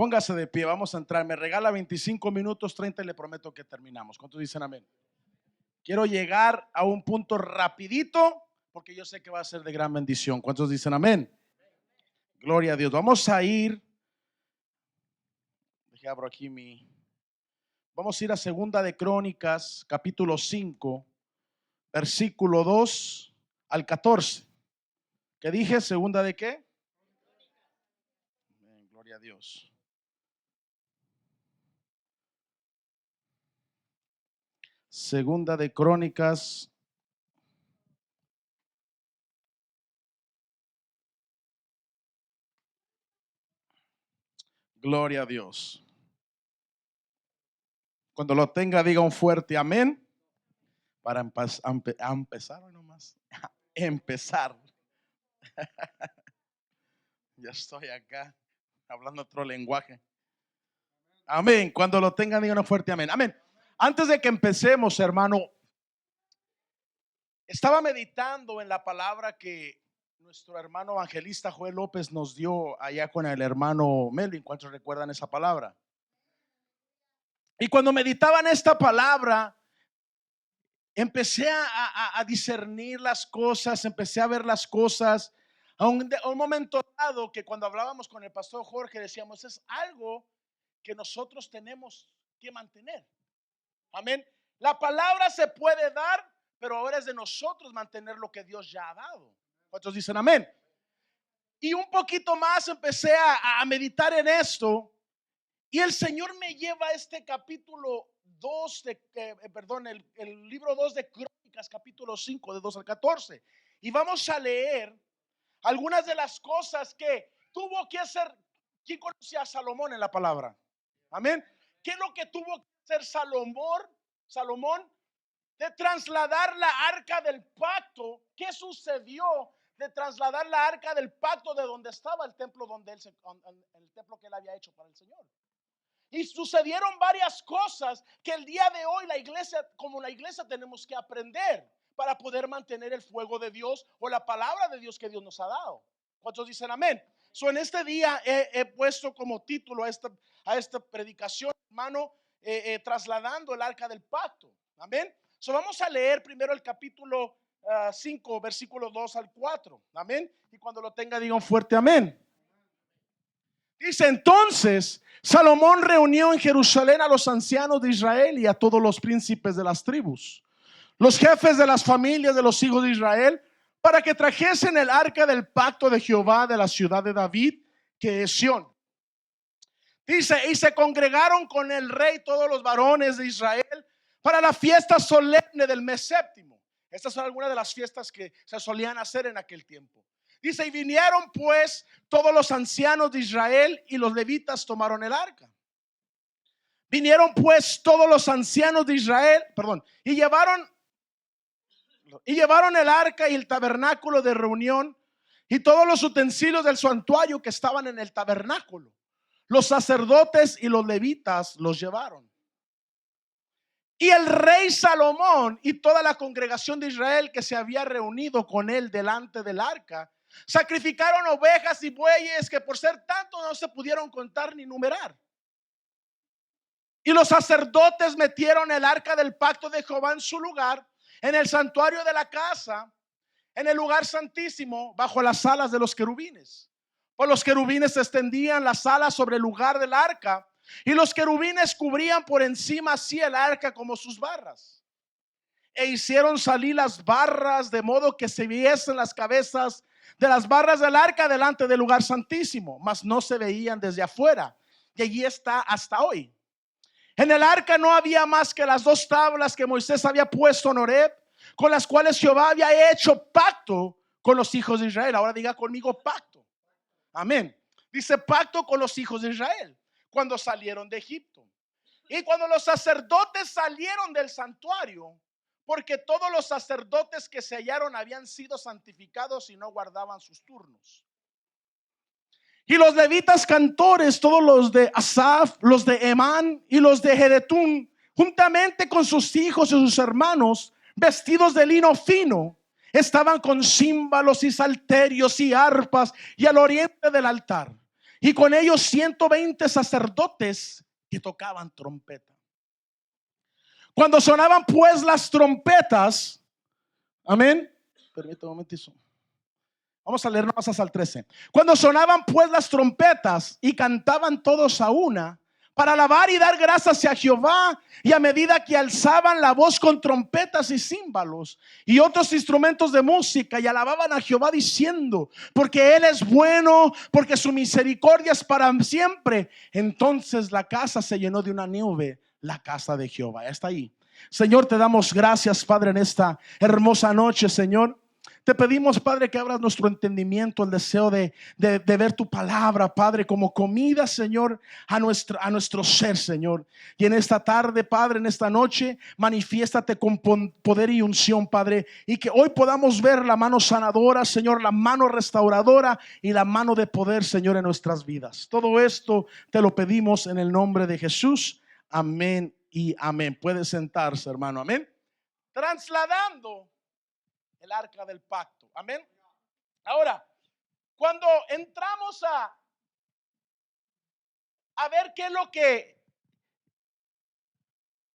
Póngase de pie, vamos a entrar. Me regala 25 minutos, 30 y le prometo que terminamos. ¿Cuántos dicen amén? Quiero llegar a un punto rapidito porque yo sé que va a ser de gran bendición. ¿Cuántos dicen amén? Gloria a Dios. Vamos a ir. Abro aquí Vamos a ir a Segunda de Crónicas, capítulo 5, versículo 2 al 14. ¿Qué dije? ¿Segunda de qué? Amén, gloria a Dios. Segunda de Crónicas. Gloria a Dios. Cuando lo tenga, diga un fuerte amén. Para empezar hoy nomás. Empezar. Ya estoy acá hablando otro lenguaje. Amén. Cuando lo tengan, digan un fuerte amén. Amén. Antes de que empecemos, hermano, estaba meditando en la palabra que nuestro hermano evangelista Joel López nos dio allá con el hermano Melvin. ¿Cuántos recuerdan esa palabra? Y cuando meditaba en esta palabra, empecé a discernir las cosas, empecé a ver las cosas. A un momento dado que cuando hablábamos con el pastor Jorge decíamos, es algo que nosotros tenemos que mantener. Amén. La palabra se puede dar, pero ahora es de nosotros mantener lo que Dios ya ha dado. ¿Cuántos dicen amén? Y un poquito más empecé a meditar en esto. Y el Señor me lleva a este capítulo 2 el libro 2 de Crónicas, capítulo 5, de 2 al 14. Y vamos a leer algunas de las cosas que tuvo que hacer. ¿Quién conocía a Salomón en la palabra? Amén. ¿Qué es lo que tuvo que hacer Salomón? De trasladar la arca del pacto. ¿Qué sucedió de trasladar la arca del pacto de donde estaba el templo, el templo que él había hecho para el Señor? Y sucedieron varias cosas que el día de hoy la iglesia tenemos que aprender para poder mantener el fuego de Dios o la palabra de Dios que Dios nos ha dado. ¿Cuántos dicen amén? En este día he puesto como título a esta predicación, hermano, trasladando el arca del pacto. Amén. Vamos a leer primero el capítulo 5, versículo 2 al 4. Amén. Y cuando lo tenga, diga un fuerte amén. Dice: entonces Salomón reunió en Jerusalén a los ancianos de Israel y a todos los príncipes de las tribus, los jefes de las familias de los hijos de Israel, para que trajesen el arca del pacto de Jehová de la ciudad de David, que es Sión. Dice: y se congregaron con el rey todos los varones de Israel para la fiesta solemne del mes séptimo. Estas son algunas de las fiestas que se solían hacer en aquel tiempo. Dice: y vinieron pues todos los ancianos de Israel y los levitas tomaron el arca. Vinieron pues todos los ancianos de Israel, y llevaron el arca y el tabernáculo de reunión y todos los utensilios del santuario que estaban en el tabernáculo. Los sacerdotes y los levitas los llevaron. Y el rey Salomón y toda la congregación de Israel que se había reunido con él delante del arca, sacrificaron ovejas y bueyes que por ser tanto no se pudieron contar ni numerar. Y los sacerdotes metieron el arca del pacto de Jehová en su lugar, en el santuario de la casa, en el lugar santísimo, bajo las alas de los querubines. Pues los querubines extendían las alas sobre el lugar del arca, y los querubines cubrían por encima así el arca como sus barras. E hicieron salir las barras de modo que se viesen las cabezas de las barras del arca delante del lugar santísimo, mas no se veían desde afuera. Y allí está hasta hoy. En el arca no había más que las 2 tablas que Moisés había puesto en Horeb, con las cuales Jehová había hecho pacto con los hijos de Israel. Ahora diga conmigo: pacto. Amén. Dice: pacto con los hijos de Israel cuando salieron de Egipto. Y cuando los sacerdotes salieron del santuario, porque todos los sacerdotes que se hallaron habían sido santificados y no guardaban sus turnos. Y los levitas cantores, todos los de Asaf, los de Emán y los de Jedetún, juntamente con sus hijos y sus hermanos, vestidos de lino fino, estaban con címbalos y salterios y arpas y al oriente del altar. y con ellos 120 sacerdotes que tocaban trompeta. Cuando sonaban pues las trompetas, amén. Permítame un momento. Vamos a leer nomás hasta el 13. Cuando sonaban pues las trompetas y cantaban todos a una para alabar y dar gracias a Jehová, y a medida que alzaban la voz con trompetas y címbalos y otros instrumentos de música, y alababan a Jehová diciendo: porque Él es bueno, porque su misericordia es para siempre. Entonces la casa se llenó de una nube, la casa de Jehová. Está ahí. Señor, te damos gracias, Padre, en esta hermosa noche, Señor. Te pedimos, Padre, que abras nuestro entendimiento, el deseo de ver tu palabra, Padre, como comida, Señor, a nuestro ser, Señor. Y en esta tarde, Padre, en esta noche, manifiéstate con poder y unción, Padre, y que hoy podamos ver la mano sanadora, Señor, la mano restauradora y la mano de poder, Señor, en nuestras vidas. Todo esto te lo pedimos en el nombre de Jesús. Amén y amén. Puede sentarse, hermano. Amén. Trasladando el arca del pacto. Amén. Ahora, cuando entramos a ver qué es lo que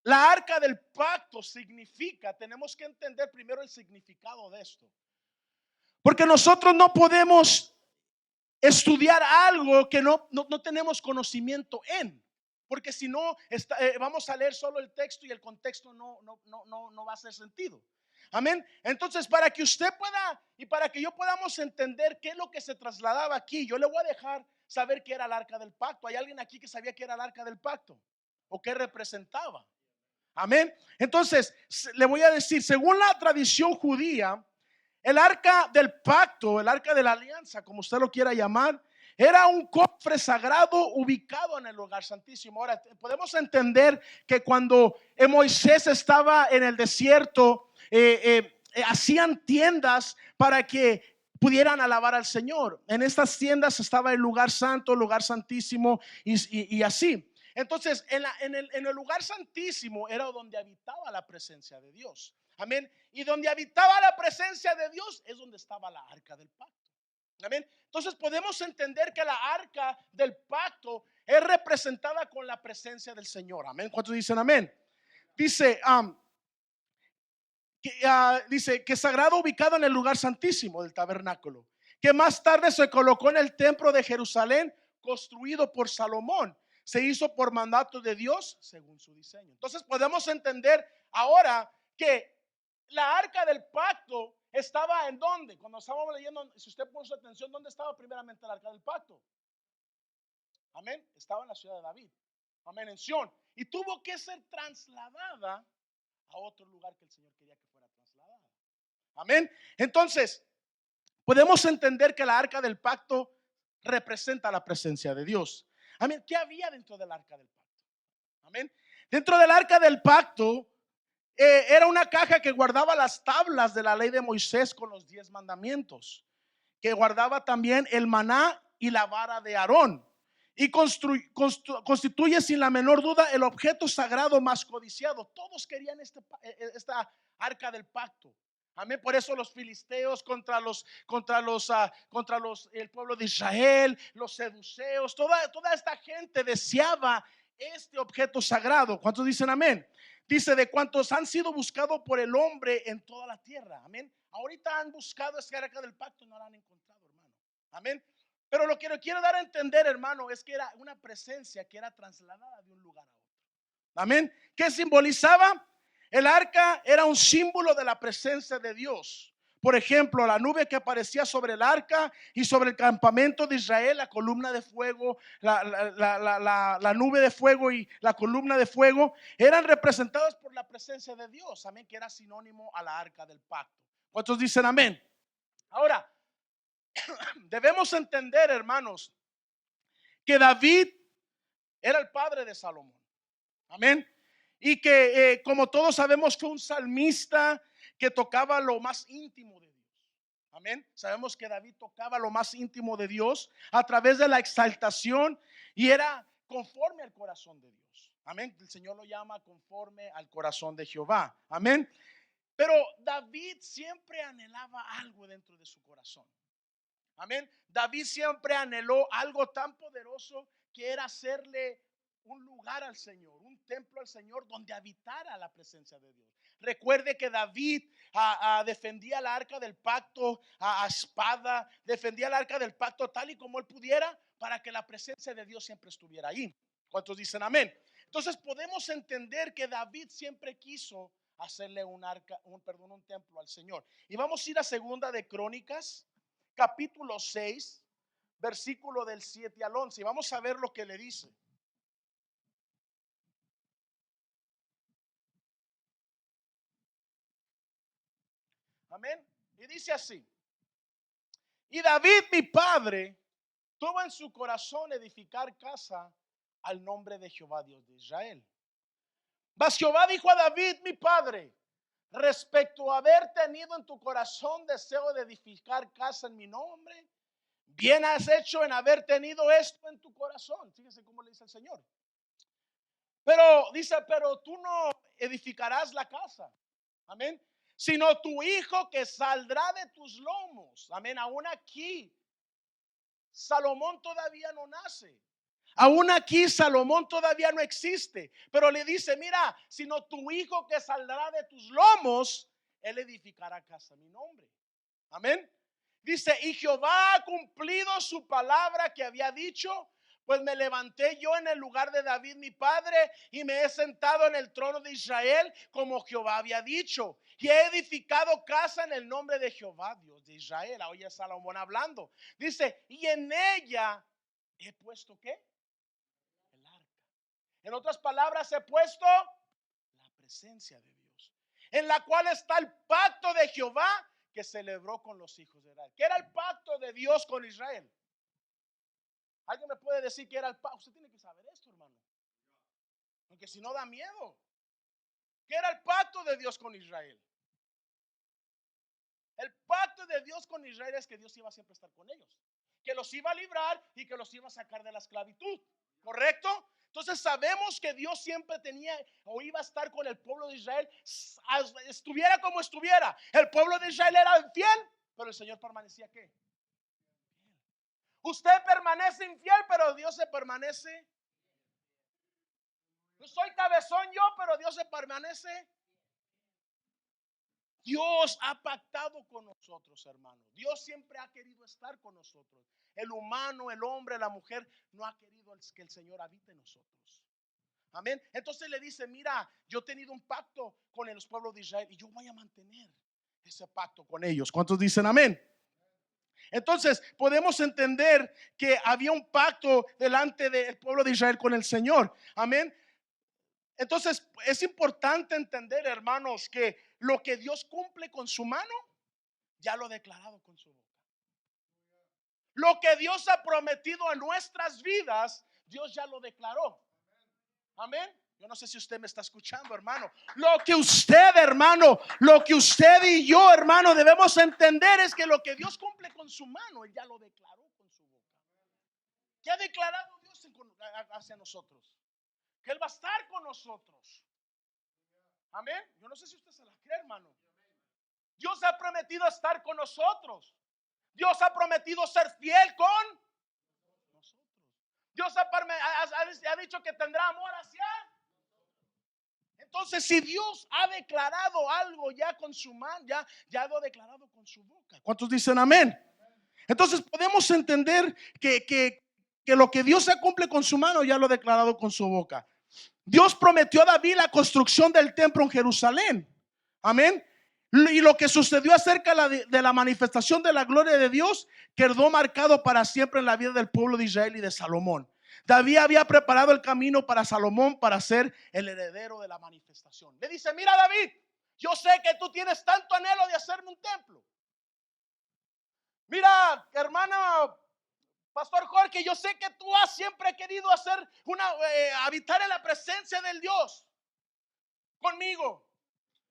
la arca del pacto significa, tenemos que entender primero el significado de esto. Porque nosotros no podemos estudiar algo que no tenemos conocimiento en. Porque si no, vamos a leer solo el texto y el contexto no va a hacer sentido. Amén. Entonces, para que usted pueda y para que yo podamos entender qué es lo que se trasladaba aquí, yo le voy a dejar saber qué era el arca del pacto. ¿Hay alguien aquí que sabía qué era el arca del pacto? ¿O qué representaba? Amén. Entonces, le voy a decir, según la tradición judía, el arca del pacto, el arca de la alianza, como usted lo quiera llamar, era un cofre sagrado ubicado en el lugar santísimo. Ahora, podemos entender que cuando Moisés estaba en el desierto, hacían tiendas para que pudieran alabar al Señor. En estas tiendas estaba el lugar santo, el lugar santísimo y así. Entonces, en el lugar santísimo era donde habitaba la presencia de Dios. Amén. Y donde habitaba la presencia de Dios es donde estaba la arca del pacto. Amén. Entonces podemos entender que la arca del pacto es representada con la presencia del Señor. Amén. ¿Cuántos dicen amén? Dice, dice que sagrado, ubicado en el lugar santísimo del tabernáculo, que más tarde se colocó en el templo de Jerusalén, construido por Salomón. Se hizo por mandato de Dios según su diseño. Entonces podemos entender ahora que la arca del pacto estaba en donde, cuando estábamos leyendo, si usted puso atención, ¿dónde estaba primeramente la arca del pacto? Amén. Estaba en la ciudad de David. Amén. En Sión. Y tuvo que ser trasladada a otro lugar que el Señor quería que fuera trasladada. Amén. Entonces, podemos entender que la arca del pacto representa la presencia de Dios. Amén. ¿Qué había dentro del arca del pacto? Amén. Dentro del arca del pacto era una caja que guardaba las tablas de la ley de Moisés con los 10 mandamientos, que guardaba también el maná y la vara de Aarón, y constituye sin la menor duda el objeto sagrado más codiciado. Todos querían esta arca del pacto. Amén. Por eso los filisteos contra el pueblo de Israel, los seduceos, toda esta gente deseaba este objeto sagrado. ¿Cuántos dicen amén? Dice, de cuantos han sido buscados por el hombre en toda la tierra. Amén. Ahorita han buscado esta arca del pacto y no la han encontrado, hermano. Amén. Pero lo que quiero dar a entender, hermano, es que era una presencia que era trasladada de un lugar a otro. Amén. ¿Qué simbolizaba? El arca era un símbolo de la presencia de Dios. Por ejemplo, la nube que aparecía sobre el arca y sobre el campamento de Israel, la columna de fuego, la nube de fuego y la columna de fuego eran representadas por la presencia de Dios. Amén, que era sinónimo a la arca del pacto. ¿Cuántos dicen amén? Ahora, debemos entender, hermanos, que David era el padre de Salomón. Amén. Y que como todos sabemos, fue un salmista que tocaba lo más íntimo de Dios. Amén. Sabemos que David tocaba lo más íntimo de Dios a través de la exaltación y era conforme al corazón de Dios. Amén. El Señor lo llama conforme al corazón de Jehová. Amén. Pero David siempre anhelaba algo dentro de su corazón. Amén. David siempre anheló algo tan poderoso que era hacerle un lugar al Señor, un templo al Señor donde habitara la presencia de Dios. Recuerde que David defendía el arca del pacto a espada, defendía el arca del pacto tal y como él pudiera para que la presencia de Dios siempre estuviera ahí. ¿Cuántos dicen amén? Entonces podemos entender que David siempre quiso hacerle un templo al Señor. Y vamos a ir a Segunda de Crónicas, capítulo 6, versículo del 7 al 11. Y vamos a ver lo que le dice. Amén. Y dice así: y David, mi padre, tuvo en su corazón edificar casa al nombre de Jehová, Dios de Israel. Mas Jehová dijo a David, mi padre, respecto a haber tenido en tu corazón deseo de edificar casa en mi nombre, bien has hecho en haber tenido esto en tu corazón. Fíjense cómo le dice el Señor. Pero dice, pero tú no edificarás la casa. Amén. Sino tu hijo que saldrá de tus lomos. Amén. Aún aquí Salomón todavía no nace. Aún aquí Salomón todavía no existe. Pero le dice, mira, sino tu hijo que saldrá de tus lomos, él edificará casa a mi nombre. Amén. Dice, y Jehová ha cumplido su palabra que había dicho, pues me levanté yo en el lugar de David mi padre y me he sentado en el trono de Israel como Jehová había dicho. Y he edificado casa en el nombre de Jehová, Dios de Israel. Oye Salomón hablando. Dice, y en ella he puesto ¿qué? El arca. En otras palabras, he puesto la presencia de Dios, en la cual está el pacto de Jehová que celebró con los hijos de Israel. ¿Qué era el pacto de Dios con Israel? ¿Alguien me puede decir qué era el pacto? Usted tiene que saber esto, hermano, porque si no da miedo. ¿Qué era el pacto de Dios con Israel? El pacto de Dios con Israel es que Dios iba siempre a estar con ellos, que los iba a librar y que los iba a sacar de la esclavitud. ¿Correcto? Entonces sabemos que Dios siempre tenía o iba a estar con el pueblo de Israel, estuviera como estuviera. El pueblo de Israel era infiel, pero el Señor permanecía ¿qué? Usted permanece infiel, pero Dios se permanece. No soy cabezón yo, pero Dios se permanece. Dios ha pactado con nosotros, hermano. Dios siempre ha querido estar con nosotros. El humano, el hombre, la mujer no ha querido que el Señor habite en nosotros. Amén. Entonces le dice, mira, yo he tenido un pacto con los pueblos de Israel y yo voy a mantener ese pacto con ellos. ¿Cuántos dicen amén? Entonces podemos entender que había un pacto delante del pueblo de Israel con el Señor. Amén. Entonces es importante entender, hermanos, que lo que Dios cumple con su mano, ya lo ha declarado con su boca. Lo que Dios ha prometido en nuestras vidas, Dios ya lo declaró. Amén. Yo no sé si usted me está escuchando, hermano. Lo que usted, hermano, lo que usted y yo, hermano, debemos entender es que lo que Dios cumple con su mano, Él ya lo declaró con su boca. ¿Qué ha declarado Dios hacia nosotros? Que Él va a estar con nosotros. Amén. Yo no sé si usted se la cree, hermano. Dios ha prometido estar con nosotros. Dios ha prometido ser fiel con nosotros. Dios ha dicho que tendrá amor hacia. Entonces, si Dios ha declarado algo ya con su mano, ya lo ha declarado con su boca. ¿Cuántos dicen amén? Entonces podemos entender que lo que Dios se cumple con su mano ya lo ha declarado con su boca. Dios prometió a David la construcción del templo en Jerusalén. Amén. Y lo que sucedió acerca de la manifestación de la gloria de Dios quedó marcado para siempre en la vida del pueblo de Israel y de Salomón. David había preparado el camino para Salomón para ser el heredero de la manifestación. Le dice, mira David, yo sé que tú tienes tanto anhelo de hacerme un templo. Mira, hermano Pastor Jorge, yo sé que tú has siempre querido hacer habitar en la presencia del Dios conmigo.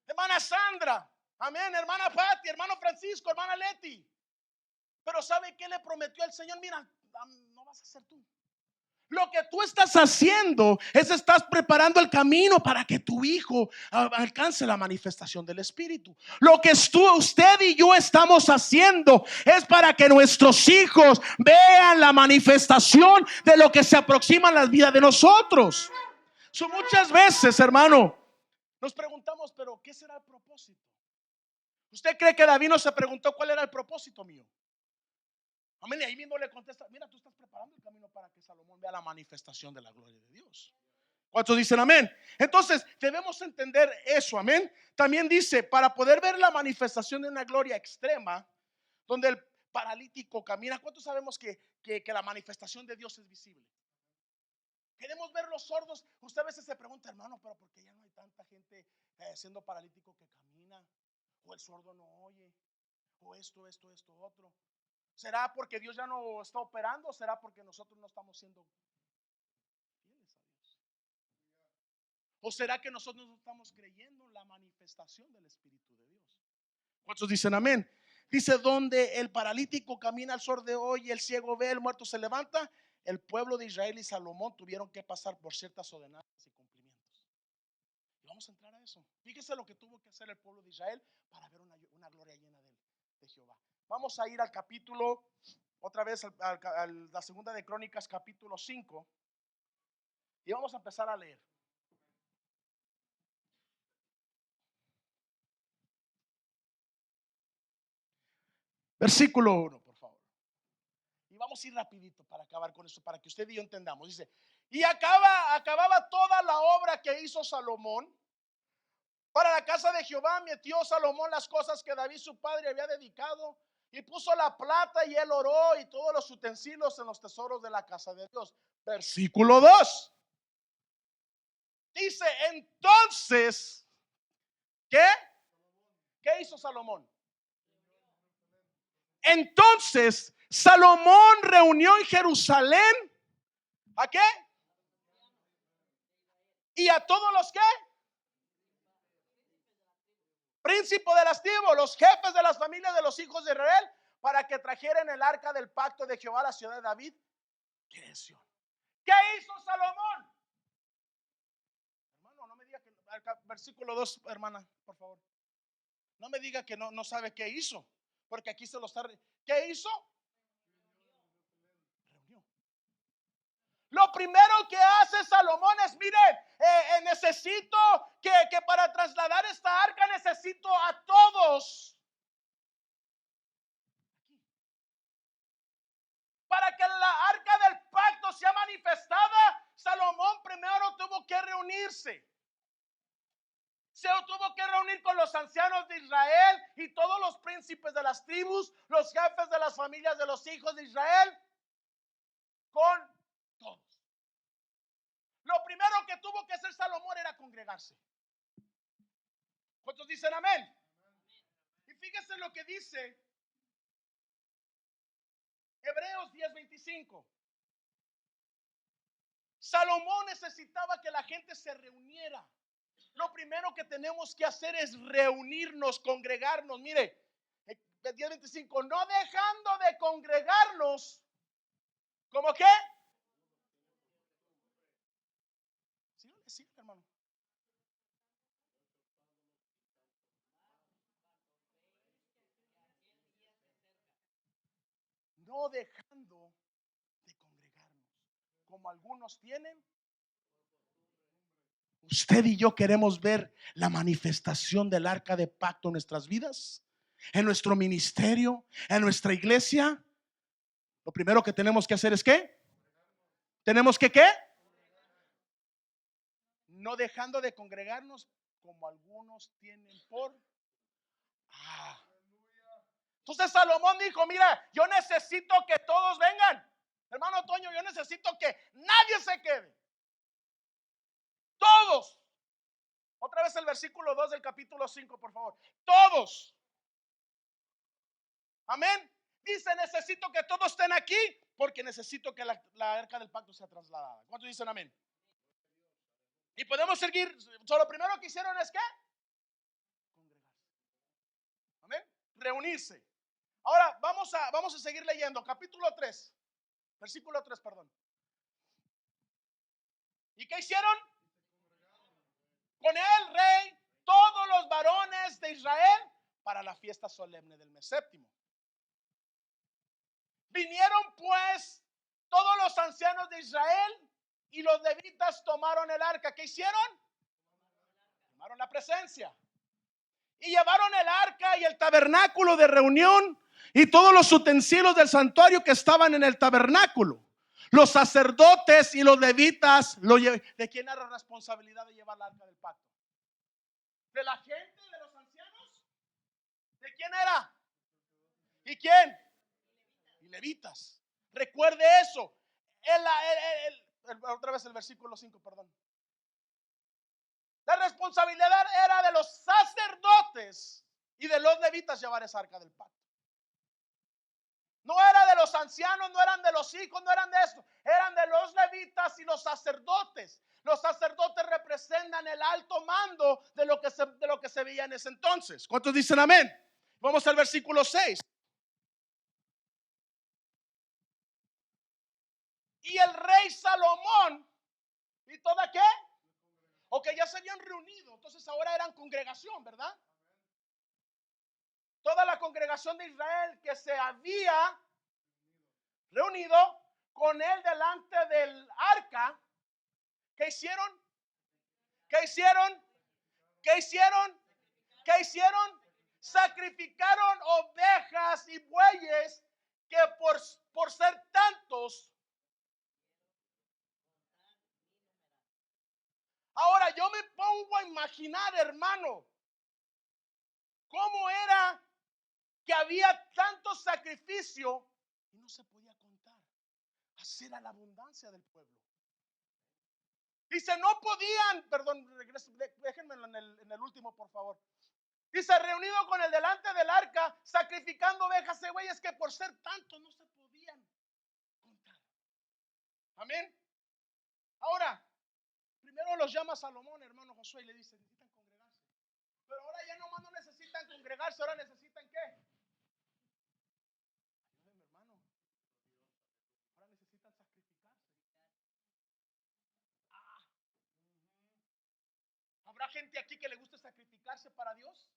Hermana Sandra, amén, hermana Patti, hermano Francisco, hermana Leti. Pero ¿sabe qué le prometió el Señor? Mira, no vas a ser tú. Lo que tú estás haciendo es estás preparando el camino para que tu hijo alcance la manifestación del Espíritu. Lo que usted y yo estamos haciendo es para que nuestros hijos vean la manifestación de lo que se aproxima en la vida de nosotros. Muchas veces, hermano, nos preguntamos, pero ¿qué será el propósito? ¿Usted cree que David no se preguntó cuál era el propósito mío? Amén. Y ahí mismo le contesta, mira, tú estás preparando el camino para que Salomón vea la manifestación de la gloria de Dios. ¿Cuántos dicen amén? Entonces debemos entender eso, amén. También dice, para poder ver la manifestación de una gloria extrema, donde el paralítico camina. ¿Cuántos sabemos que la manifestación de Dios es visible? Queremos ver los sordos. Usted a veces se pregunta, hermano, pero ¿por qué ya no hay tanta gente siendo paralítico que camina? O el sordo no oye, o esto, otro. ¿Será porque Dios ya no está operando? ¿O será porque nosotros no estamos siendo fieles a Dios? ¿O será que nosotros no estamos creyendo en la manifestación del Espíritu de Dios? ¿Cuántos dicen amén? Dice, donde el paralítico camina, el sordo oye, el ciego ve, el muerto se levanta. El pueblo de Israel y Salomón tuvieron que pasar por ciertas ordenanzas y cumplimientos. Y vamos a entrar a eso. Fíjese lo que tuvo que hacer el pueblo de Israel para ver una gloria llena de Jehová. Vamos a ir al capítulo, otra vez a la segunda de Crónicas, capítulo 5. Y vamos a empezar a leer. Versículo 1, por favor. Y vamos a ir rapidito para acabar con eso, para que usted y yo entendamos. Dice, y acababa toda la obra que hizo Salomón para la casa de Jehová. Metió Salomón las cosas que David su padre había dedicado, y puso la plata y el oro y todos los utensilios en los tesoros de la casa de Dios. Versículo 2. Dice, entonces, ¿qué? ¿Qué hizo Salomón? Entonces Salomón reunió en Jerusalén, ¿a qué? Y a todos los ¿qué? Príncipes de las tribus, los jefes de las familias de los hijos de Israel, para que trajeran el arca del pacto de Jehová a la ciudad de David. ¿Qué hizo Salomón? Hermano, no me diga que, versículo 2, hermana, por favor. No me diga que no sabe qué hizo, porque aquí se lo está. ¿Qué hizo? Reunió. Lo primero que hace Salomón es, mire, necesito que para trasladar esta arca necesito a todos. Para que la arca del pacto sea manifestada, Salomón primero tuvo que reunirse. Se tuvo que reunir con los ancianos de Israel y todos los príncipes de las tribus, los jefes de las familias de los hijos de Israel, con todos. Lo primero que tuvo que hacer Salomón era congregarse. ¿Cuántos dicen amén? Y fíjese lo que dice Hebreos 10:25. Salomón necesitaba que la gente se reuniera. Lo primero que tenemos que hacer es reunirnos, congregarnos. Mire, 10:25, no dejando de congregarnos. ¿Cómo qué? Sí, hermano. No dejando de congregarnos, como algunos tienen. Usted y yo queremos ver la manifestación del arca de pacto en nuestras vidas, en nuestro ministerio, en nuestra iglesia. Lo primero que tenemos que hacer es ¿qué? Tenemos que ¿qué? No dejando de congregarnos como algunos tienen por. Entonces Salomón dijo, mira, yo necesito que todos vengan. Hermano Toño, yo necesito que nadie se quede. Todos. Otra vez el versículo 2 del capítulo 5, por favor. Todos. Amén. Dice, necesito que todos estén aquí porque necesito que la arca del pacto sea trasladada. ¿Cuántos dicen amén? Y podemos seguir. Lo primero que hicieron es ¿qué? Congregarse. Amén. Reunirse. Ahora vamos a seguir leyendo. Capítulo 3. Versículo 3, perdón. ¿Y qué hicieron? Con el rey, todos los varones de Israel, para la fiesta solemne del mes séptimo. Vinieron pues todos los ancianos de Israel y los levitas tomaron el arca. ¿Qué hicieron? Tomaron la presencia. Y llevaron el arca y el tabernáculo de reunión y todos los utensilios del santuario que estaban en el tabernáculo. Los sacerdotes y los levitas ¿de quién era la responsabilidad de llevar el arca del pacto? ¿De la gente, de los ancianos? ¿De quién era? ¿Y quién? Y levitas. Recuerde eso. Otra vez el versículo 5, perdón. La responsabilidad era de los sacerdotes y de los levitas llevar esa arca del pacto. No era de los ancianos, no eran de los hijos, no eran de eso. Eran de los levitas y los sacerdotes. Los sacerdotes representan el alto mando de lo que se veía en ese entonces. ¿Cuántos dicen amén? Vamos al versículo 6. Y el rey Salomón, ¿y toda qué? Ok, ya se habían reunido, entonces ahora eran congregación, ¿verdad? Toda la congregación de Israel que se había reunido con él delante del arca. ¿Qué hicieron? ¿Qué hicieron? ¿Qué hicieron? ¿Qué hicieron? Sacrificaron ovejas y bueyes que por ser tantos. Ahora yo me pongo a imaginar, hermano, cómo era que había tanto sacrificio y no se podía contar. Así era la abundancia del pueblo. Dice, no podían, perdón, déjenme en el último, por favor. Dice, reunido con el delante del arca, sacrificando ovejas y bueyes que por ser tanto no se podían contar. Amén. Ahora, primero los llama Salomón, hermano Josué, y le dice, necesitan congregarse. Pero ahora ya nomás no necesitan congregarse, ahora necesitan ¿qué? Ayúdenme, hermano. Ahora necesitan sacrificarse. ¿Habrá gente aquí que le guste sacrificarse para Dios?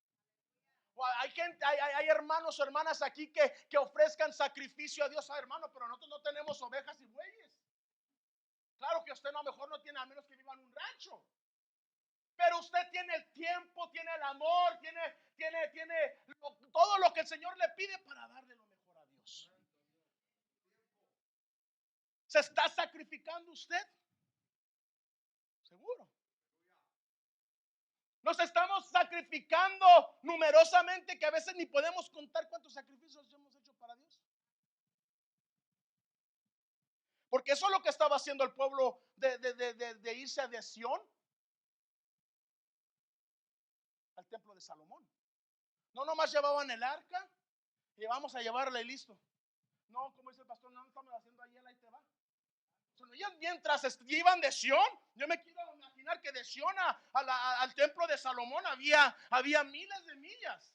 O hay gente, hay hermanos o hermanas aquí que ofrezcan sacrificio a Dios, hermano, pero nosotros no tenemos ovejas y bueyes. Claro que usted no, a lo mejor no tiene, a menos que viva en un rancho. Pero usted tiene el tiempo, tiene el amor, tiene todo lo que el Señor le pide para darle lo mejor a Dios. ¿Se está sacrificando usted? Seguro. Nos estamos sacrificando numerosamente que a veces ni podemos contar cuántos sacrificios hemos hecho para Dios. Porque eso es lo que estaba haciendo el pueblo de irse de Sión al templo de Salomón. No nomás llevaban el arca y vamos a llevarla y listo. No, como dice el pastor, no estamos haciendo ahí, él ahí te va. Ellos mientras iban de Sión, yo me quiero imaginar que de Sión al templo de Salomón había miles de millas.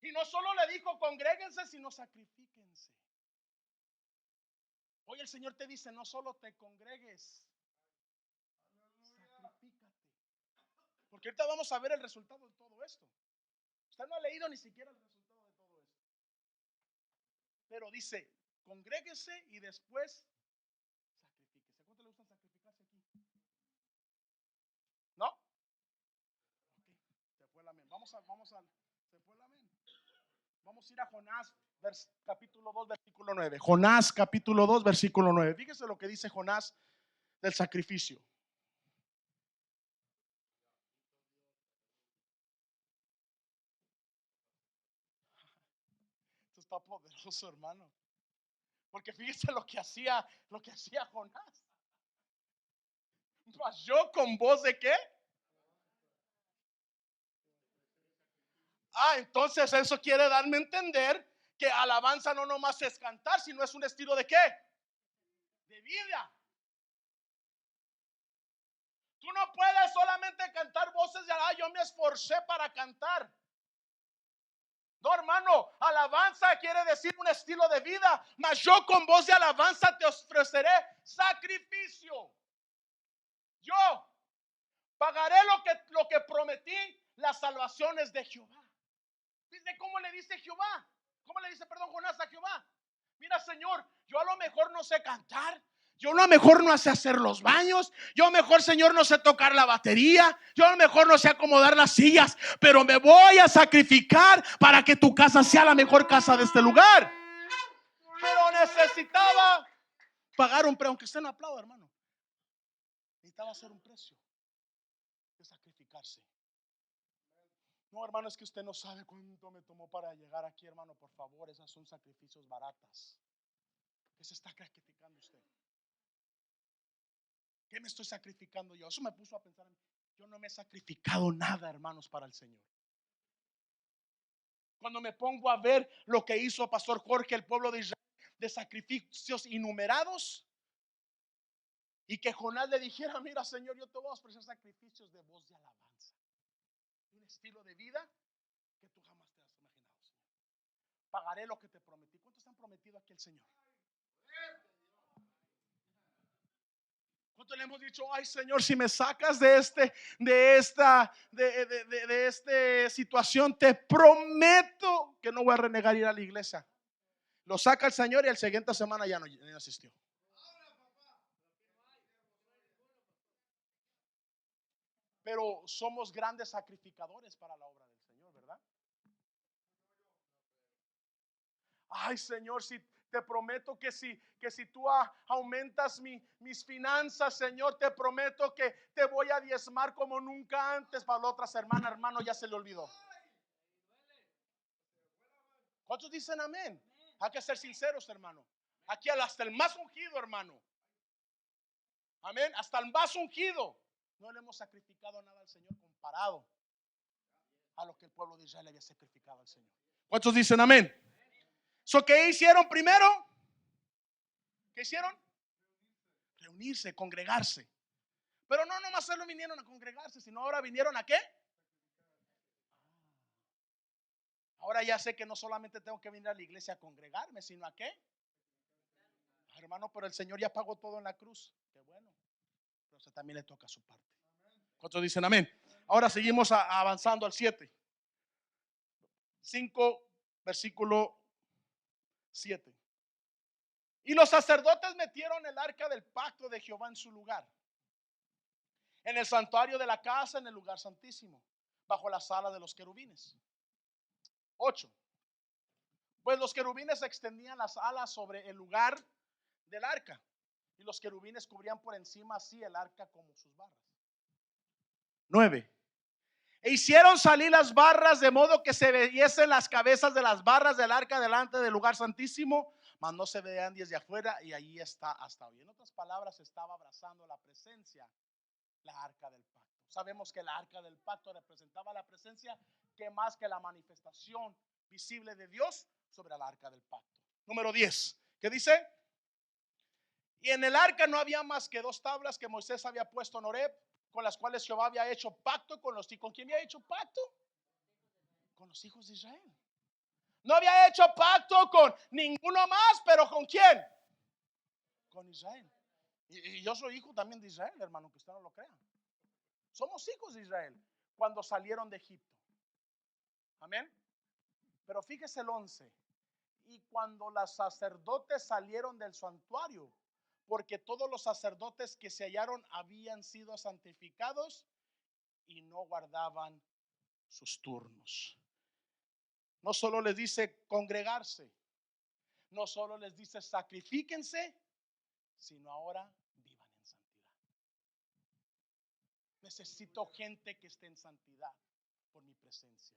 Y no solo le dijo congréguense, sino sacrifíquense. Hoy el Señor te dice, no solo te congregues, sacrifícate. Porque ahorita vamos a ver el resultado de todo esto. Usted no ha leído ni siquiera el resultado de todo esto. Pero dice, congréguese y después sacrifíquese. ¿Cuánto le gusta sacrificarse aquí? ¿No? Okay. Se fue la mente. Se fue la mente. Vamos a ir a Jonás, capítulo 2, versículo 9. Jonás, capítulo 2, versículo 9. Fíjese lo que dice Jonás del sacrificio. Esto está poderoso, hermano. Porque fíjese lo que hacía Jonás. Mas yo con voz de ¿qué? Entonces eso quiere darme a entender que alabanza no nomás es cantar, sino es un estilo de ¿qué? De vida. Tú no puedes solamente cantar voces de yo me esforcé para cantar. No, hermano, alabanza quiere decir un estilo de vida, mas yo con voz de alabanza te ofreceré sacrificio. Yo pagaré lo que prometí, las salvaciones de Jehová. ¿Viste cómo le dice Jehová? ¿Cómo le dice, perdón, Jonás a Jehová? Mira, Señor, yo a lo mejor no sé cantar. Yo a lo mejor no sé hacer los baños. Yo a lo mejor, Señor, no sé tocar la batería. Yo a lo mejor no sé acomodar las sillas. Pero me voy a sacrificar para que tu casa sea la mejor casa de este lugar. Pero necesitaba pagar un precio. Aunque usted no aplauda, hermano. Necesitaba hacer un precio de sacrificarse. No, hermano, es que usted no sabe cuánto me tomó para llegar aquí, hermano. Por favor, esas son sacrificios baratas. ¿Qué se está sacrificando usted? ¿Qué me estoy sacrificando yo? Eso me puso a pensar. Yo no me he sacrificado nada, hermanos, para el Señor. Cuando me pongo a ver lo que hizo Pastor Jorge, el pueblo de Israel, de sacrificios innumerados, y que Jonás le dijera, mira, Señor, yo te voy a ofrecer sacrificios de voz de alabanza, un estilo de vida que tú jamás te has imaginado, Señor. Pagaré lo que te prometí. ¿Cuántos han prometido aquí el Señor? ¿Cuánto le hemos dicho, ay, Señor, si me sacas de esta situación, te prometo que no voy a renegar ir a la iglesia? Lo saca el Señor y la siguiente semana ya no asistió. Pero somos grandes sacrificadores para la obra del Señor, ¿verdad? Ay, Señor, si te prometo que si tú aumentas mis finanzas, Señor, te prometo que te voy a diezmar como nunca antes. Para las otras hermanas, hermano, ya se le olvidó. ¿Cuántos dicen amén? Hay que ser sinceros, hermano. Aquí hasta el más ungido, hermano. Amén. Hasta el más ungido. No le hemos sacrificado nada al Señor comparado a lo que el pueblo de Israel había sacrificado al Señor. ¿Cuántos dicen amén? ¿Qué hicieron primero? ¿Qué hicieron? Reunirse, congregarse. Pero no nomás solo vinieron a congregarse, sino ahora vinieron a ¿qué? Ahora ya sé que no solamente tengo que venir a la iglesia a congregarme, sino a ¿qué? Hermano, pero el Señor ya pagó todo en la cruz. Qué bueno. Pero usted también le toca su parte. ¿Cuántos dicen amén? Ahora seguimos avanzando al 7. 5, versículo 7. Y los sacerdotes metieron el arca del pacto de Jehová en su lugar, en el santuario de la casa, en el lugar santísimo, bajo la sala de los querubines. 8. Pues los querubines extendían las alas sobre el lugar del arca, y los querubines cubrían por encima así el arca como sus barras. 9. E hicieron salir las barras de modo que se viesen las cabezas de las barras del arca delante del lugar santísimo, mas no se veían desde afuera, y allí está hasta hoy. En otras palabras, estaba abrazando la presencia, la arca del pacto. Sabemos que la arca del pacto representaba la presencia, que más que la manifestación visible de Dios sobre la arca del pacto. Número 10. ¿Qué dice? Y en el arca no había más que 2 tablas que Moisés había puesto en Horeb, con las cuales Jehová había hecho pacto con los hijos. ¿Con quién había hecho pacto? Con los hijos de Israel. No había hecho pacto con ninguno más, pero ¿con quién? Con Israel. Y yo soy hijo también de Israel, hermano, que usted no lo crea. Somos hijos de Israel cuando salieron de Egipto. Amén. Pero fíjese el 11. Y cuando los sacerdotes salieron del santuario, porque todos los sacerdotes que se hallaron habían sido santificados y no guardaban sus turnos. No solo les dice congregarse, no solo les dice sacrifíquense, sino ahora vivan en santidad. Necesito gente que esté en santidad por mi presencia.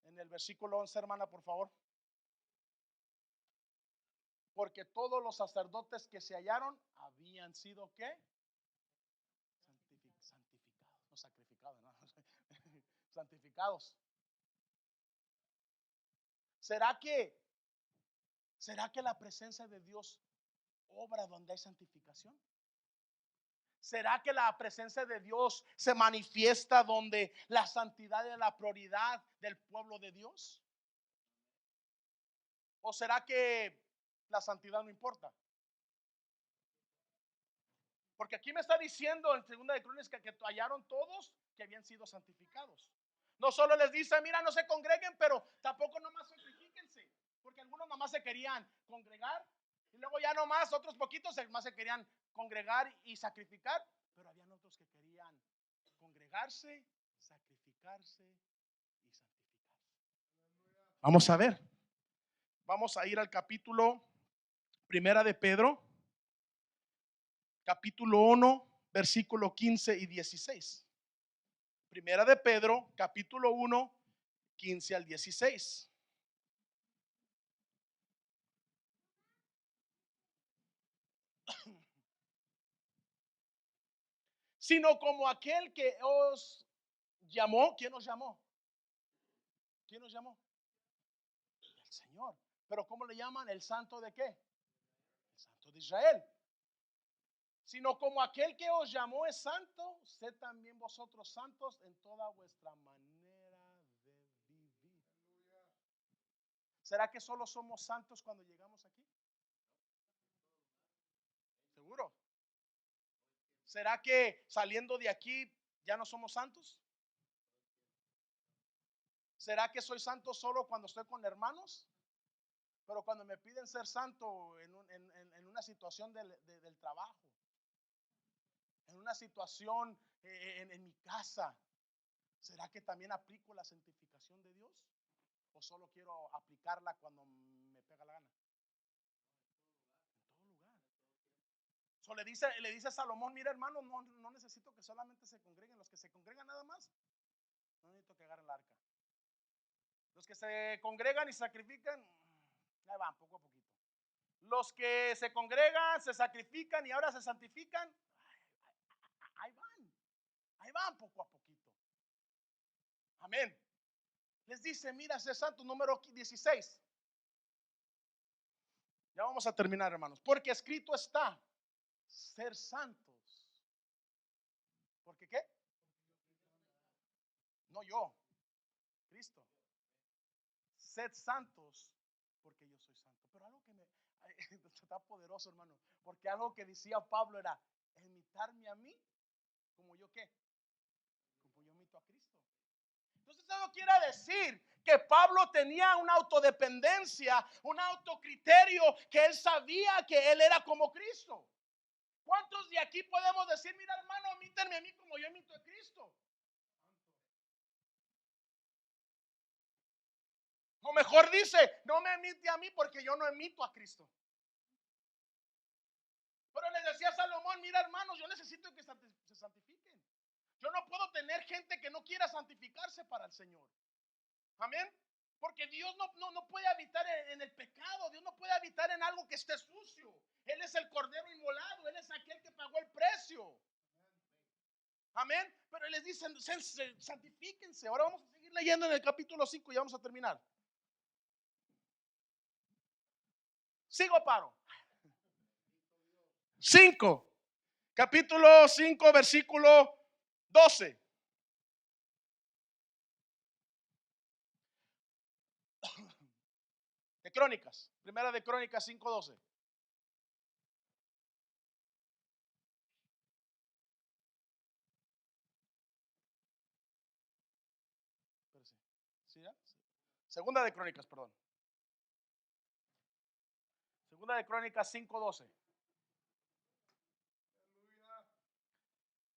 En el versículo 11, hermana, por favor. Porque todos los sacerdotes que se hallaron habían sido ¿qué? Santificados, no sacrificados, no. Santificados. ¿Será que la presencia de Dios obra donde hay santificación? ¿Será que la presencia de Dios se manifiesta donde la santidad es la prioridad del pueblo de Dios? ¿O será que la santidad no importa? Porque aquí me está diciendo en segunda de Crónicas que hallaron todos que habían sido santificados. No solo les dice, mira, no se congreguen, pero tampoco nomás santifíquense. Porque algunos nomás se querían congregar y luego ya nomás otros poquitos más se querían congregar y sacrificar. Pero habían otros que querían congregarse, sacrificarse y santificarse. Vamos a ver. Vamos a ir al capítulo primera de Pedro, capítulo 1, versículo 15 y 16. Primera de Pedro, capítulo 1, 15 al 16. Sino como aquel que os llamó. ¿Quién nos llamó? ¿Quién nos llamó? El Señor. Pero ¿cómo le llaman? ¿El santo de qué? El santo de Israel. Sino como aquel que os llamó es santo, sed también vosotros santos en toda vuestra manera de vivir. ¿Será que solo somos santos cuando llegamos aquí? ¿Seguro? ¿Será que saliendo de aquí ya no somos santos? ¿Será que soy santo solo cuando estoy con hermanos? Pero cuando me piden ser santo en una situación del trabajo, en una situación en mi casa, ¿será que también aplico la santificación de Dios? ¿O solo quiero aplicarla cuando me pega la gana? En todo lugar. So, le dice a Salomón, mira hermano, no necesito que solamente se congreguen. Los que se congregan nada más, no necesito que agarren el arca. Los que se congregan y sacrifican, ahí van poco a poquito. Los que se congregan, se sacrifican y ahora se santifican, ahí van poco a poquito. Amén. Les dice, mira, sé santo, número 16. Ya vamos a terminar, hermanos. Porque escrito está, ser santos. ¿Porque qué? No yo, Cristo. Sed santos, porque yo soy santo. Pero algo que está poderoso, hermano. Porque algo que decía Pablo era, imitarme a mí, como yo qué, como yo imito a Cristo. Entonces eso quiere decir que Pablo tenía una autodependencia, un autocriterio, que él sabía que él era como Cristo. ¿Cuántos de aquí podemos decir, mira hermano, imítenme a mí como yo imito a Cristo? O mejor dice, no me imite a mí porque yo no imito a Cristo. Pero les decía a Salomón, mira hermanos, yo necesito que se santifiquen. Yo no puedo tener gente que no quiera santificarse para el Señor. Amén. Porque Dios no puede habitar en el pecado. Dios no puede habitar en algo que esté sucio. Él es el cordero inmolado. Él es aquel que pagó el precio. Amén. Pero les dicen, santifíquense. Ahora vamos a seguir leyendo en el capítulo 5 y vamos a terminar. Sigo, paro. 5. Capítulo 5, versículo 12. De Crónicas. Primera de Crónicas 5:12. ¿Sí, ya? Segunda de Crónicas, perdón. Segunda de Crónicas 5:12.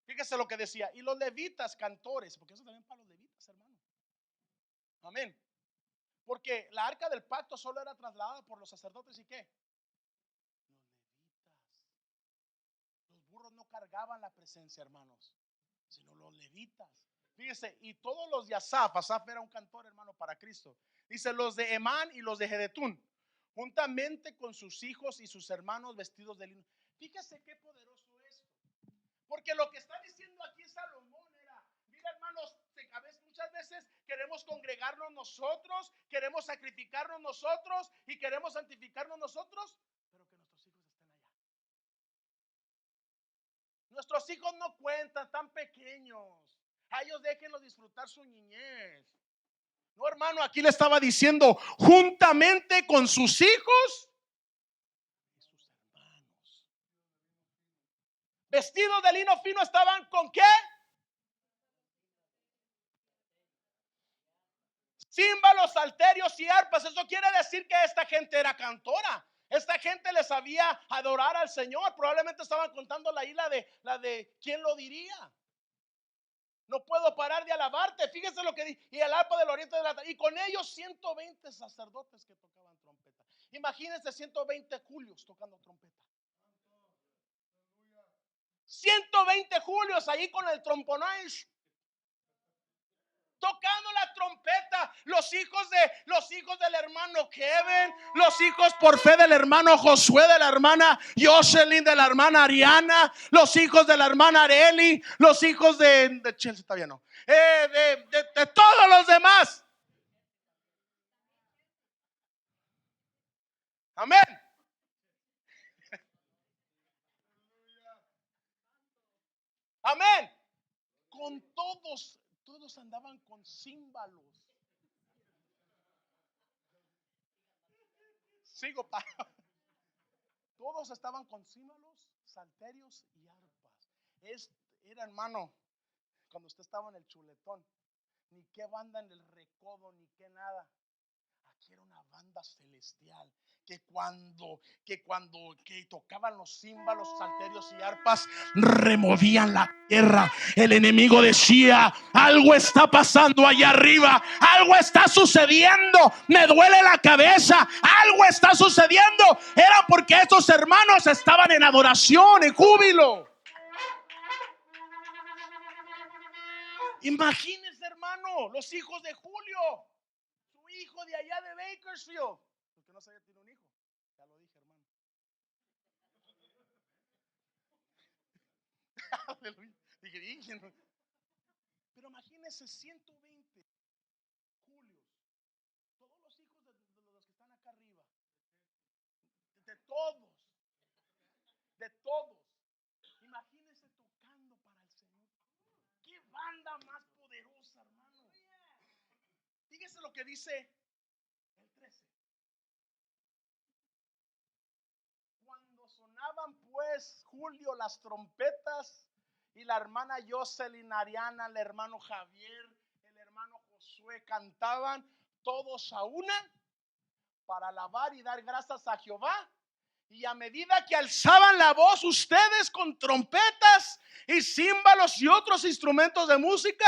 Fíjese lo que decía. Y los levitas cantores, porque eso también para los levitas, hermano. Amén. Porque la arca del pacto solo era trasladada por los sacerdotes y qué. Los levitas. Los burros no cargaban la presencia, hermanos, sino los levitas. Fíjese, y todos los de Asaf era un cantor, hermano, para Cristo. Dice, los de Emán y los de Jedetún, juntamente con sus hijos y sus hermanos vestidos de lino. Fíjese qué poderoso esto. Porque lo que está diciendo aquí Salomón era, mira hermanos, muchas veces queremos congregarnos nosotros, queremos sacrificarnos nosotros y queremos santificarnos nosotros, pero que nuestros hijos estén allá. Nuestros hijos no cuentan, tan pequeños. A ellos déjenlos disfrutar su niñez. No, hermano, aquí le estaba diciendo, juntamente con sus hijos y sus hermanos. Vestidos de lino fino estaban con ¿qué? Címbalos, salterios y arpas. Eso quiere decir que esta gente era cantora. Esta gente le sabía adorar al Señor. Probablemente estaban contando la de ¿quién lo diría? No puedo parar de alabarte. Fíjese lo que dice. Y el arpa del oriente de la, y con ellos 120 sacerdotes que tocaban trompeta. Imagínense 120 Julios tocando trompeta. 120 Julios ahí con el tromponais, tocando la trompeta. Los hijos del hermano Kevin, los hijos por fe del hermano Josué, de la hermana Jocelyn, de la hermana Ariana, los hijos de la hermana Areli, los hijos de Chelsea, está bien, no, de todos los demás. Amén. Amén. Con todos andaban con címbalos. Sigo para. Todos estaban con címbalos, salterios y arpas. Era, hermano, cuando usted estaba en el chuletón, ni qué banda en el recodo, ni qué nada. Aquí era una banda celestial que tocaban los címbalos, salterios y arpas, removían la tierra. El enemigo decía: algo está pasando allá arriba, algo está sucediendo, me duele la cabeza, algo está sucediendo. Era porque estos hermanos estaban en adoración, en júbilo. Imagínense, hermano, los hijos de Julio, su hijo de allá de Bakersfield. Porque no sabía, tiene un hijo. Ya lo dije, hermano. Aleluya. Dije, pero imagínense 120 Julios, todos los hijos de los que están acá arriba, de todos, de todos. Imagínense tocando para el Señor. Qué banda más poderosa, hermano. Fíjese lo que dice el 13. Cuando sonaban pues, Julio, las trompetas, y la hermana Jocelyn, Ariana, el hermano Javier, el hermano Josué cantaban todos a una para alabar y dar gracias a Jehová. Y a medida que alzaban la voz ustedes con trompetas y címbalos y otros instrumentos de música,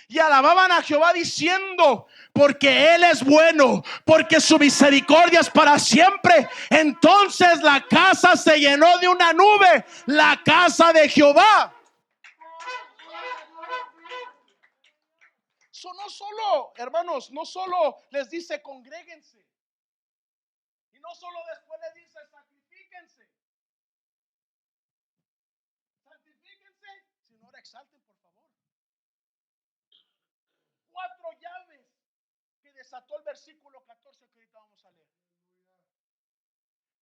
y alababan a Jehová diciendo: porque Él es bueno, porque su misericordia es para siempre. Entonces la casa se llenó de una nube, la casa de Jehová. So, no solo, hermanos, no solo les dice congréguense, y no solo después les dice sacrifíquense, sino ahora exalten, por favor. 4 llaves que desató el versículo 14 que ahorita vamos a leer.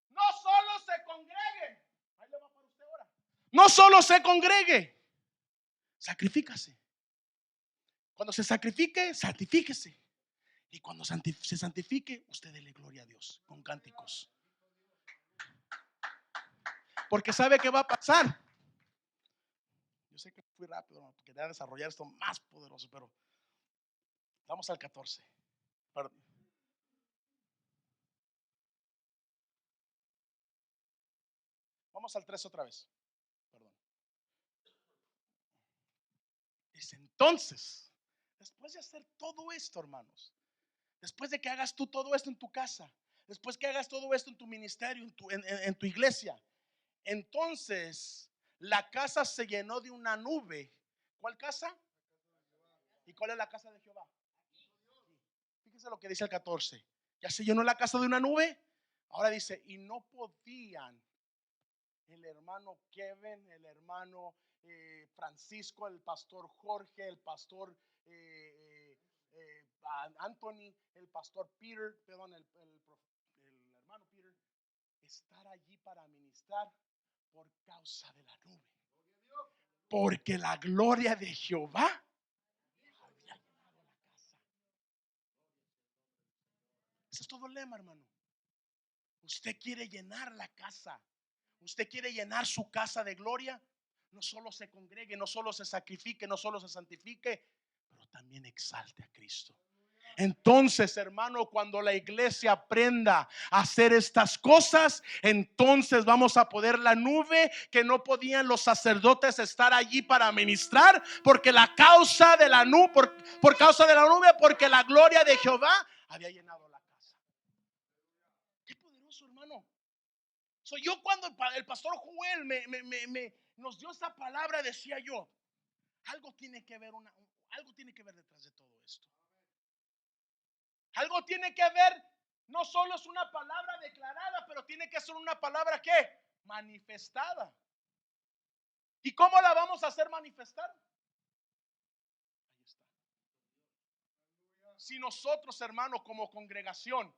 No solo se congreguen, ahí le va para usted ahora. No solo se congregue, sacrifícase. Cuando se sacrifique, santifíquese. Y cuando se santifique, usted dele gloria a Dios con cánticos. Porque sabe que va a pasar. Yo sé que fui rápido, quería desarrollar esto más poderoso, pero vamos al 14. Perdón. Vamos al 3 otra vez. Perdón. Dice: entonces, después de hacer todo esto, hermanos, después de que hagas tú todo esto en tu casa, después que hagas todo esto en tu ministerio, en tu iglesia, entonces la casa se llenó de una nube. ¿Cuál casa? ¿Y cuál es la casa de Jehová? Fíjese lo que dice el 14. Ya se llenó la casa de una nube. Ahora dice: y no podían el hermano Kevin, el hermano Francisco, el pastor Jorge, el pastor Anthony, el pastor Peter, perdón, el hermano Peter, estar allí para ministrar por causa de la nube. Porque la gloria de Jehová había llenado la casa. Ese es todo el lema, hermano. Usted quiere llenar la casa. Usted quiere llenar su casa de gloria. no solo se congregue, no solo se sacrifique, no solo se santifique, pero también exalte a Cristo. Entonces, hermano, cuando la iglesia aprenda a hacer estas cosas, entonces vamos a poder la nube que no podían los sacerdotes estar allí para ministrar, porque la causa de la nube, por causa de la nube, porque la gloria de Jehová había llenado la casa. Qué poderoso, hermano. Yo cuando el pastor Joel nos dio esa palabra, decía yo, algo tiene que ver algo tiene que ver detrás de todo esto. Algo tiene que ver, no solo es una palabra declarada, pero tiene que ser una palabra que manifestada. ¿Y cómo la vamos a hacer manifestar? Ahí está. Si nosotros, hermanos, como congregación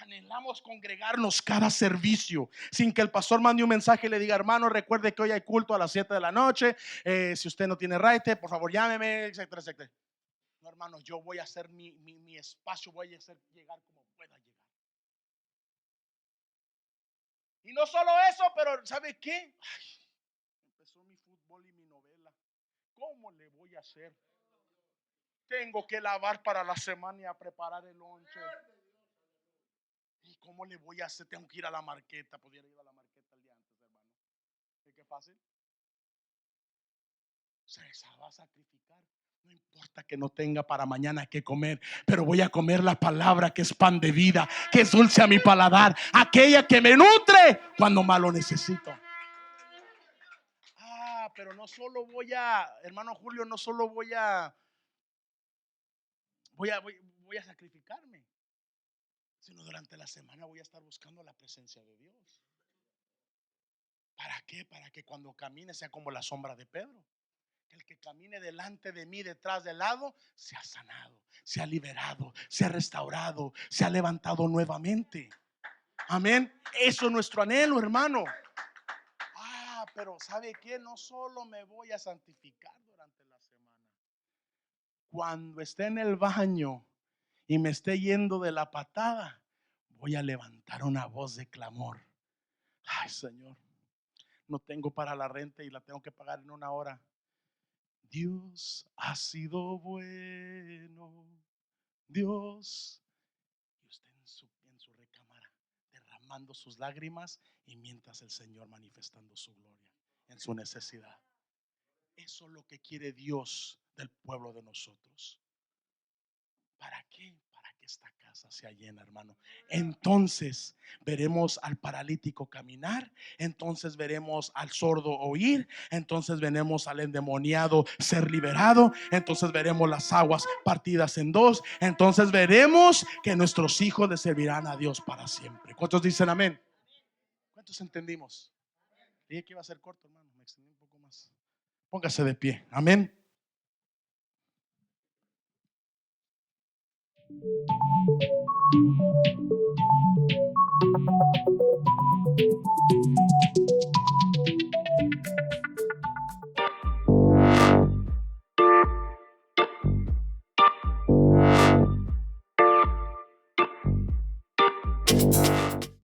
anhelamos congregarnos cada servicio, sin que el pastor mande un mensaje y le diga, hermano, recuerde que hoy hay culto a las 7 de la noche, si usted no tiene raite, por favor llámeme, etcétera, etcétera. No, hermano, yo voy a hacer mi espacio, voy a hacer llegar como pueda llegar. Y no solo eso, pero ¿sabe qué? Ay, empezó mi fútbol y mi novela. ¿Cómo le voy a hacer? Tengo que lavar para la semana y a preparar el lonche. ¿Y cómo le voy a hacer? Tengo que ir a la marqueta. Pudiera ir a la marqueta el día antes, hermano. ¿Y qué fácil? Se va a sacrificar. No importa que no tenga para mañana que comer, pero voy a comer la palabra que es pan de vida, que es dulce a mi paladar, aquella que me nutre cuando más lo necesito. Pero no solo hermano Julio, no solo voy a sacrificarme, sino durante la semana voy a estar buscando la presencia de Dios. ¿Para qué? Para que cuando camine sea como la sombra de Pedro. Que el que camine delante de mí, detrás del lado, sea sanado, sea liberado, sea restaurado, sea levantado nuevamente. Amén. Eso es nuestro anhelo, hermano. Pero ¿sabe qué? No solo me voy a santificar durante la semana. Cuando esté en el baño y me esté yendo de la patada, voy a levantar una voz de clamor. Ay, Señor, no tengo para la renta y la tengo que pagar en 1 hora. Dios ha sido bueno. Dios. Y usted en su recámara derramando sus lágrimas, y mientras el Señor manifestando su gloria en su necesidad. Eso es lo que quiere Dios del pueblo de nosotros. ¿Para qué? Para que esta casa sea llena, hermano. Entonces veremos al paralítico caminar, entonces veremos al sordo oír, entonces veremos al endemoniado ser liberado, entonces veremos las aguas partidas en dos, entonces veremos que nuestros hijos le servirán a Dios para siempre. ¿Cuántos dicen amén? ¿Cuántos entendimos? Dije que iba a ser corto, hermano, me extendí un poco más. Póngase de pie, amén.